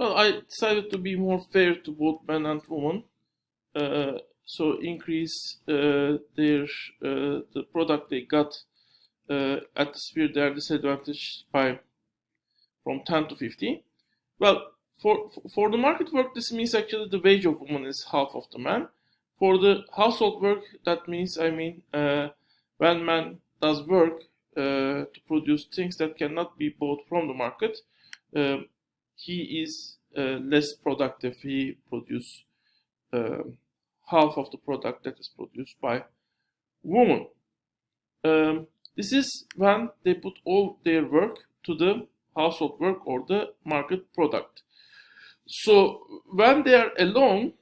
Well, I decided to be more fair to both men and women, so increase the product they got at the sphere their disadvantage by from 10 to 50. Well, for the market work, this means actually the wage of woman is half of the man. For the household work, that means when man does work to produce things that cannot be bought from the market, he is less productive. He produces half of the product that is produced by woman. This is when they put all their work to the household work or the market product. So when they are alone,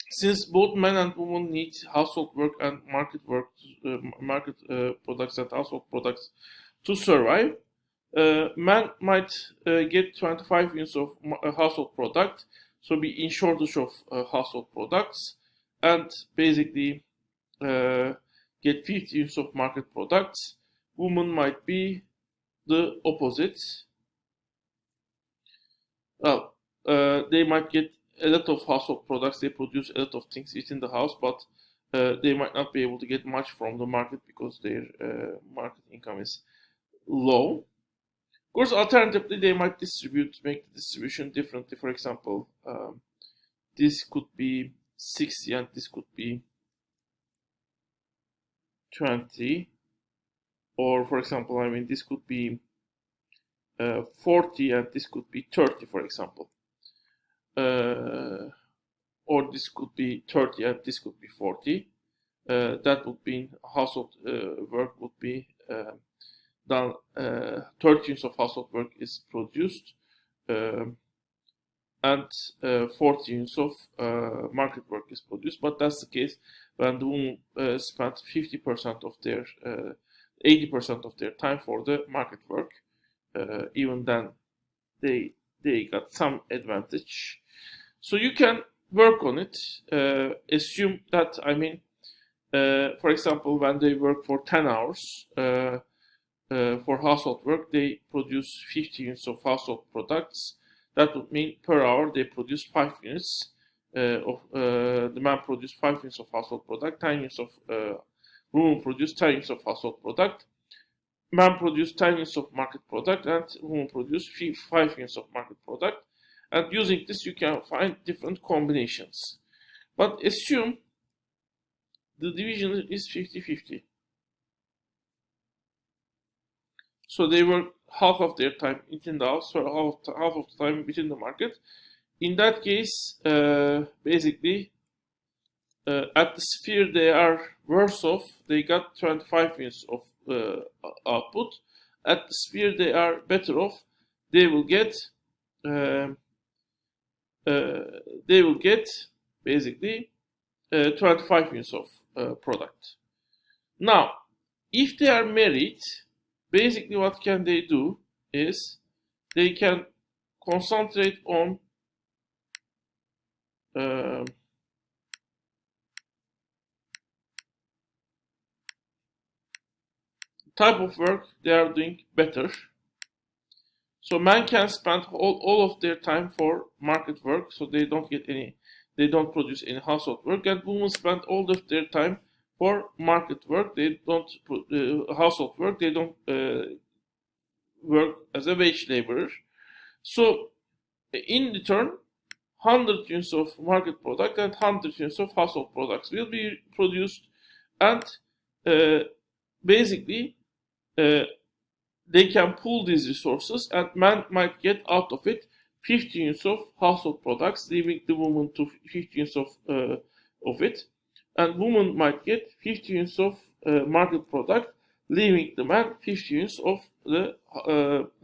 since both men and women need household work and market work, products and household products to survive, man might get 25 units of household product, so be in shortage of household products, and basically get 50 units of market products. Women might be the opposite. Well, they might get a lot of household products. They produce a lot of things within the house, but they might not be able to get much from the market because their market income is low. Of course, alternatively, they might make the distribution differently. For example, this could be 60 and this could be 20. Or, for example, this could be 40 and this could be 30, for example. Or this could be 30 and this could be 40. That would be household work would be done. 30 units of household work is produced, and 40 units of market work is produced. But that's the case when the women spent 50% of their 80% of their time for the market work. Even then, they got some advantage. So you can work on it. Assume that for example, when they work for 10 hours for household work, they produce 50 units of household products. That would mean per hour they produce 5 units the man produce 5 units of household product, 10 units of women produce 10 units of household product. Man produce 10 units of market product, and women produce 5 units of market product. And using this, you can find different combinations. But assume the division is 50-50. So they work half of their time within the house, or half of the time within the market. In that case, basically, at the sphere they are worse off. They got 25 units of output. At the sphere they are better off. They will get basically 25 units of product. Now, if they are married, basically what can they do is they can concentrate on type of work they are doing better. So men can spend all of their time for market work, so they don't produce any household work, and women spend all of their time for market work. They don't household work. They don't work as a wage laborer. So in return, 100 units of market product and 100 units of household products will be produced, and basically they can pool these resources, and man might get out of it 50 units of household products, leaving the woman to 50 units of it, and woman might get 50 units of market product, leaving the man 50 units of the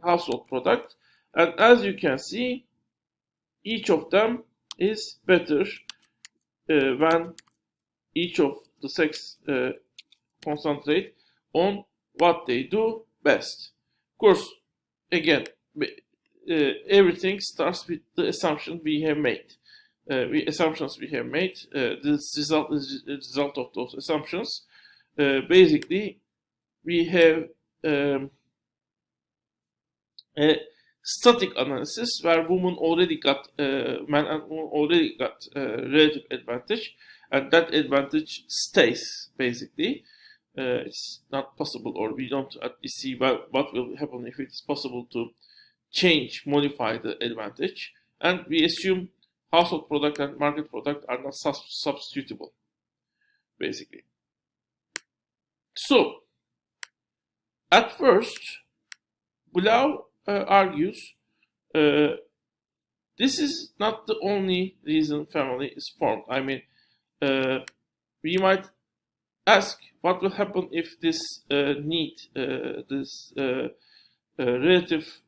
household product. And as you can see, each of them is better when each of the sex concentrate on what they do best. Of course, again, everything starts with the assumption we have made. Assumptions we have made. This result is the result of those assumptions. Basically, we have a static analysis, where women already got men and women already got relative advantage, and that advantage stays basically. It's not possible, or we don't see what will happen if it is possible to modify the advantage, and we assume household product and market product are not substitutable, basically. So, at first, Blau argues this is not the only reason family is formed. I mean, we might ask what will happen if this relative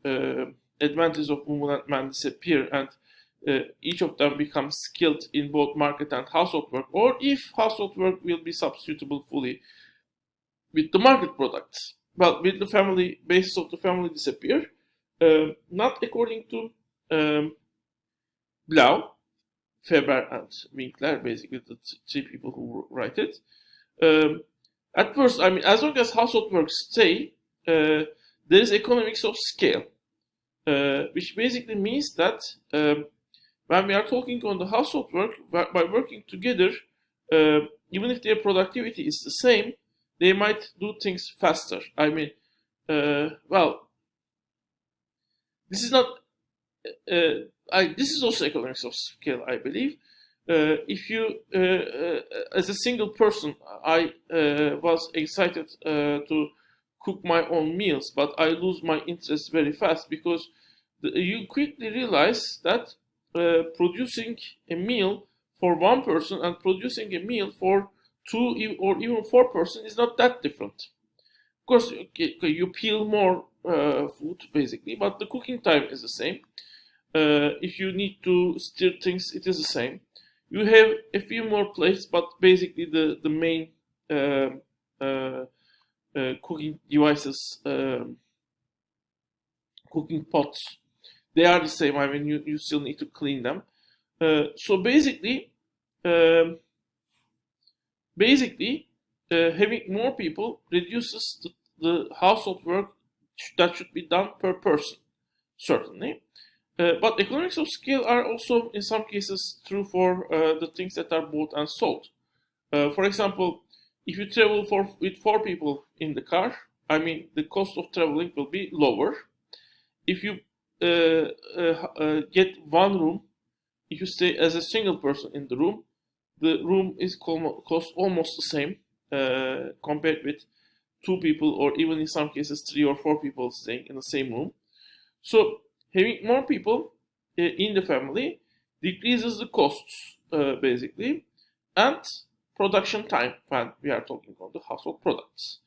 advantage of women and men disappear, and each of them becomes skilled in both market and household work, or if household work will be substitutable fully with the market products. Well, will the family basis of the family disappear? Not according to Blau, Faber, and Winkler, basically the three people who write it. At first, I mean, as long as household work stay, there is economics of scale, which basically means that when we are talking on the household work, by working together, even if their productivity is the same, they might do things faster. I mean, well, this is not. This is also economics of scale, I believe. If you, as a single person, I was excited to cook my own meals, but I lose my interest very fast, because you quickly realize that producing a meal for one person and producing a meal for two or even four person is not that different. Of course, you peel more food basically, but the cooking time is the same. If you need to stir things, it is the same. You have a few more plates, but basically the main cooking devices, cooking pots, they are the same. I mean, you still need to clean them. So basically, having more people reduces the household work that should be done per person, certainly. But economics of scale are also, in some cases, true for the things that are bought and sold. For example, if you travel with four people in the car, I mean, the cost of traveling will be lower. If you get one room, if you stay as a single person in the room is cost almost the same compared with two people, or even in some cases 3 or 4 people staying in the same room. So having more people in the family decreases the costs basically, and production time when we are talking about the household products.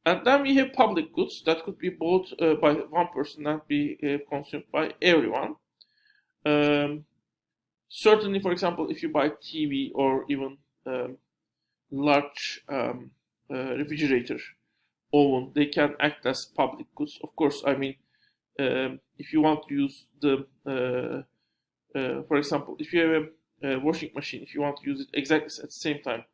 And then we have public goods that could be bought by one person and be consumed by everyone. Certainly, for example, if you buy TV or even large refrigerator, oven, they can act as public goods. Of course, I mean, if you want to use the, for example, if you have a washing machine, if you want to use it exactly at the same time,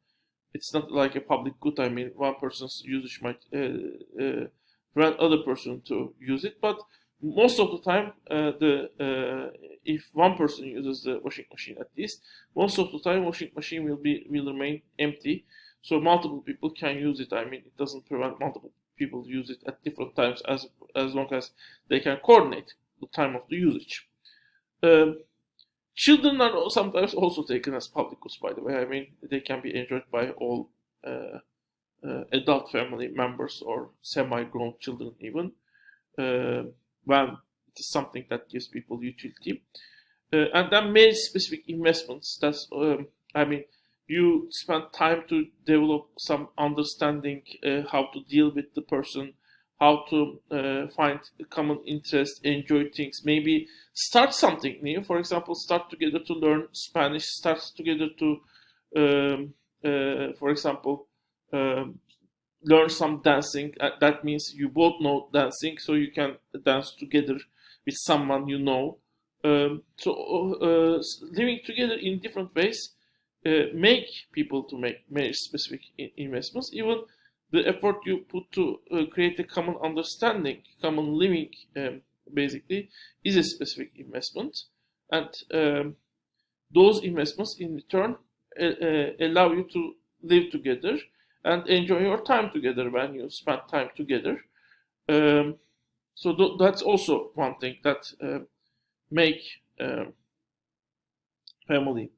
it's not like a public good. I mean, one person's usage might prevent other person to use it, but most of the time, if one person uses the washing machine, at least most of the time, washing machine will remain empty, so multiple people can use it. I mean, it doesn't prevent multiple people use it at different times, as long as they can coordinate the time of the usage. Children are sometimes also taken as public goods, by the way. I mean, they can be enjoyed by all adult family members or semi-grown children even, when it is something that gives people utility. And then marriage-specific investments. That's, I mean, you spend time to develop some understanding, how to deal with the person, how to find a common interest, enjoy things, maybe start something new. For example, start together to learn Spanish, start together to, for example, learn some dancing. That means you both know dancing, so you can dance together with someone you know. So living together in different ways make people to make marriage-specific investments. Even the effort you put to create a common understanding, common living basically is a specific investment, and those investments in return allow you to live together and enjoy your time together when you spend time together. So that's also one thing that make family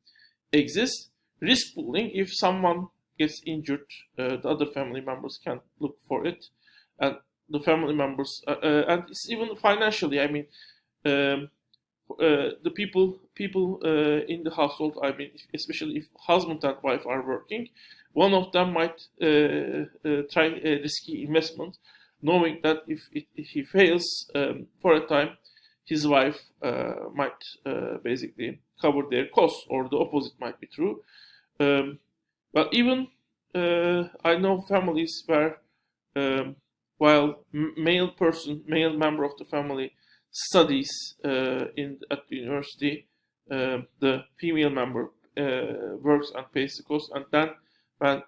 exist. Risk pooling: if someone gets injured, the other family members can look for it, and the family members, and it's even financially. I mean, the people in the household. I mean, especially if husband and wife are working, one of them might try a risky investment, knowing that if he fails for a time, his wife might basically cover their costs, or the opposite might be true. But even I know families where while male member of the family studies at the university, the female member works and pays the cost, and then when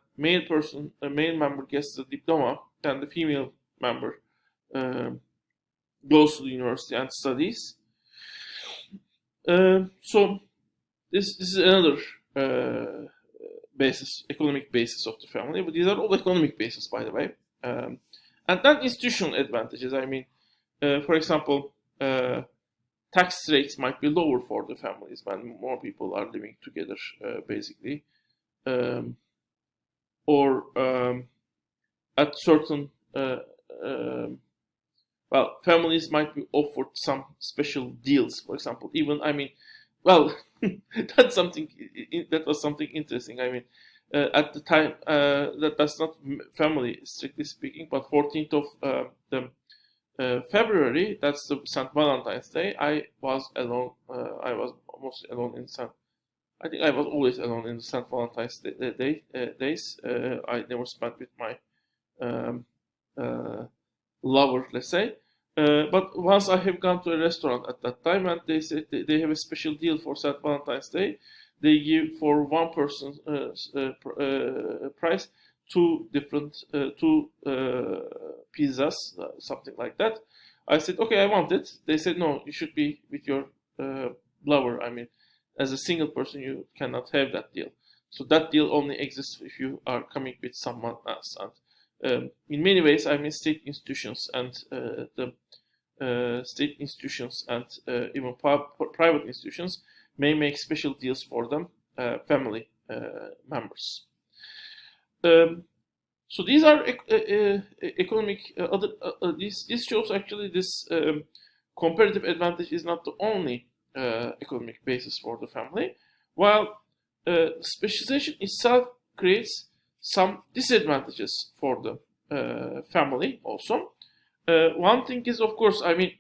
a male member gets the diploma, then the female member goes to the university and studies. So this is another economic basis of the family. But these are all economic basis, by the way. And then institutional advantages. I mean, for example, tax rates might be lower for the families when more people are living together, basically, or at certain families might be offered some special deals. For example, even that's something that was something interesting. I mean, at the time, that's not family strictly speaking, but 14th of February, that's the St. Valentine's Day. I was alone. I was almost alone in St. I think I was always alone in the St. Valentine's days. I never spent with my lover, let's say. But once I have gone to a restaurant at that time, and they said they have a special deal for St. Valentine's Day. They give for one person price two pizzas, something like that. I said, okay, I want it. They said, no, you should be with your lover. I mean, as a single person, you cannot have that deal. So that deal only exists if you are coming with someone else. And in many ways, I mean, state institutions and even private institutions may make special deals for them, family members. So these are economic. This shows actually this comparative advantage is not the only economic basis for the family, while specialization itself creates some disadvantages for the family also. One thing is, of course, I mean,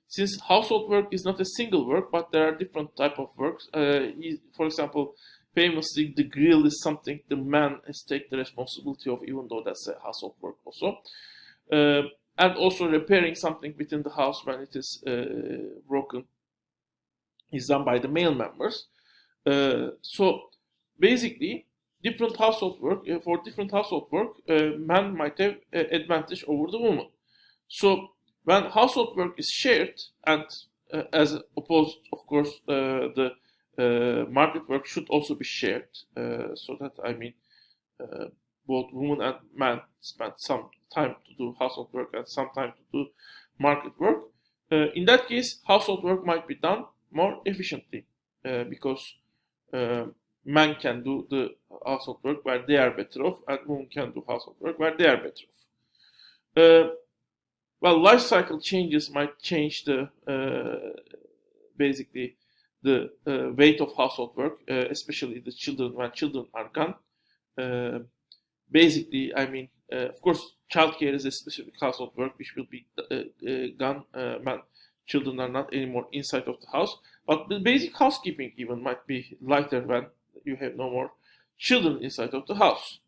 since household work is not a single work, but there are different type of works. For example, famously, the grill is something the man has taken the responsibility of, even though that's a household work also. And also repairing something within the house when it is broken is done by the male members. So basically, different household work man might have advantage over the woman. So when household work is shared, and as opposed, of course, the market work should also be shared, so that I mean, both women and men spend some time to do household work and some time to do market work. In that case, household work might be done more efficiently because men can do the household work where they are better off, and women can do household work where they are better off. Life cycle changes might change the basically the weight of household work, especially the children when children are gone. Basically, I mean, of course, childcare is a specific household work which will be gone when children are not anymore inside of the house. But the basic housekeeping even might be lighter when you have no more children inside of the house.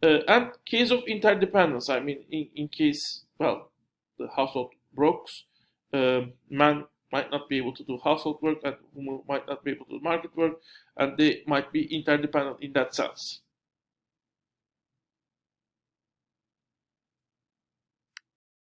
And case of interdependence, I mean, in case, the household breaks, man might not be able to do household work, and women might not be able to do market work, and they might be interdependent in that sense.